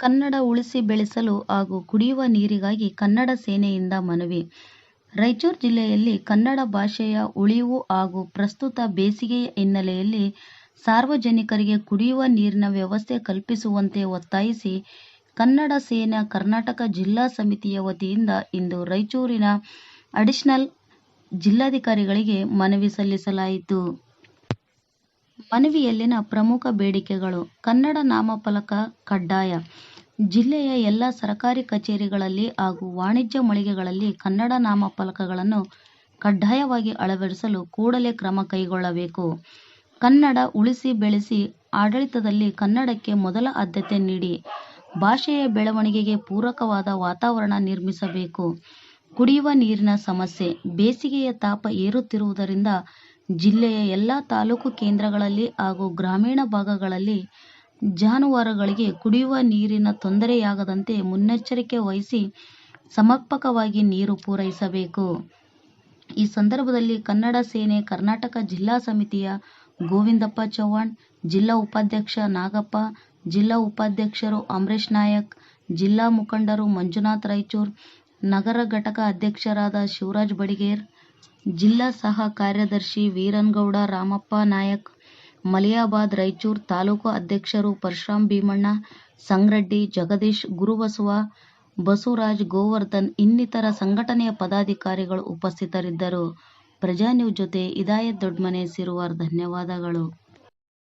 ಕನ್ನಡ ಉಳಿಸಿ ಬೆಳೆಸಲು ಹಾಗೂ ಕುಡಿಯುವ ನೀರಿಗಾಗಿ ಕನ್ನಡ ಸೇನೆಯಿಂದ ಮನವಿ. ರಾಯಚೂರು ಜಿಲ್ಲೆಯಲ್ಲಿ ಕನ್ನಡ ಭಾಷೆಯ ಉಳಿವು ಹಾಗೂ ಪ್ರಸ್ತುತ ಬೇಸಿಗೆಯ ಹಿನ್ನೆಲೆಯಲ್ಲಿ ಸಾರ್ವಜನಿಕರಿಗೆ ಕುಡಿಯುವ ನೀರಿನ ವ್ಯವಸ್ಥೆ ಕಲ್ಪಿಸುವಂತೆ ಒತ್ತಾಯಿಸಿ ಕನ್ನಡ ಸೇನಾ ಕರ್ನಾಟಕ ಜಿಲ್ಲಾ ಸಮಿತಿಯ ವತಿಯಿಂದ ಇಂದು ರಾಯಚೂರಿನ ಅಡಿಷನಲ್ ಜಿಲ್ಲಾಧಿಕಾರಿಗಳಿಗೆ ಮನವಿ ಸಲ್ಲಿಸಲಾಯಿತು. ಮನವಿಯಲ್ಲಿನ ಪ್ರಮುಖ ಬೇಡಿಕೆಗಳು: ಕನ್ನಡ ನಾಮಫಲಕ ಕಡ್ಡಾಯ. ಜಿಲ್ಲೆಯ ಎಲ್ಲ ಸರ್ಕಾರಿ ಕಚೇರಿಗಳಲ್ಲಿ ಹಾಗೂ ವಾಣಿಜ್ಯ ಮಳಿಗೆಗಳಲ್ಲಿ ಕನ್ನಡ ನಾಮಫಲಕಗಳನ್ನು ಕಡ್ಡಾಯವಾಗಿ ಅಳವಡಿಸಲು ಕೂಡಲೇ ಕ್ರಮ ಕೈಗೊಳ್ಳಬೇಕು. ಕನ್ನಡ ಉಳಿಸಿ ಬೆಳೆಸಿ ಆಡಳಿತದಲ್ಲಿ ಕನ್ನಡಕ್ಕೆ ಮೊದಲ ಆದ್ಯತೆ ನೀಡಿ ಭಾಷೆಯ ಬೆಳವಣಿಗೆಗೆ ಪೂರಕವಾದ ವಾತಾವರಣ ನಿರ್ಮಿಸಬೇಕು. ಕುಡಿಯುವ ನೀರಿನ ಸಮಸ್ಯೆ: ಬೇಸಿಗೆಯ ತಾಪ ಏರುತ್ತಿರುವುದರಿಂದ ಜಿಲ್ಲೆಯ ಎಲ್ಲ ತಾಲೂಕು ಕೇಂದ್ರಗಳಲ್ಲಿ ಹಾಗೂ ಗ್ರಾಮೀಣ ಭಾಗಗಳಲ್ಲಿ ಜಾನುವಾರುಗಳಿಗೆ ಕುಡಿಯುವ ನೀರಿನ ತೊಂದರೆಯಾಗದಂತೆ ಮುನ್ನೆಚ್ಚರಿಕೆ ವಹಿಸಿ ಸಮರ್ಪಕವಾಗಿ ನೀರು ಪೂರೈಸಬೇಕು. ಈ ಸಂದರ್ಭದಲ್ಲಿ ಕನ್ನಡ ಸೇನೆ ಕರ್ನಾಟಕ ಜಿಲ್ಲಾ ಸಮಿತಿಯ ಗೋವಿಂದಪ್ಪ ಚವ್ಹಾಣ್, ಜಿಲ್ಲಾ ಉಪಾಧ್ಯಕ್ಷ ನಾಗಪ್ಪ, ಜಿಲ್ಲಾ ಉಪಾಧ್ಯಕ್ಷರು ಅಮರೇಶ್ ನಾಯಕ್, ಜಿಲ್ಲಾ ಮುಖಂಡರು ಮಂಜುನಾಥ್ ರಾಯಚೂರ್, ನಗರ ಘಟಕ ಅಧ್ಯಕ್ಷರಾದ ಶಿವರಾಜ್ ಬಡಿಗೇರ್, ಜಿಲ್ಲಾ ಸಹ ಕಾರ್ಯದರ್ಶಿ ವೀರನಗೌಡ ರಾಮಪ್ಪ ನಾಯಕ್, ಮಲಿಯಾಬಾದ್ ರಾಯಚೂರು ತಾಲೂಕು ಅಧ್ಯಕ್ಷರು ಪರಶುರಾಮ್ ಭೀಮಣ್ಣ, ಸಂಗ್ರೆಡ್ಡಿ, ಜಗದೀಶ್, ಗುರುಬಸವ, ಬಸವರಾಜ್, ಗೋವರ್ಧನ್ ಇನ್ನಿತರ ಸಂಘಟನೆಯ ಪದಾಧಿಕಾರಿಗಳು ಉಪಸ್ಥಿತರಿದ್ದರು. ಪ್ರಜಾನ್ಯೂಸ್ ಜೊತೆ ಇದಾಯತ್ ದೊಡ್ಡಮನೆ ಸಿರುವಾರ್. ಧನ್ಯವಾದಗಳು.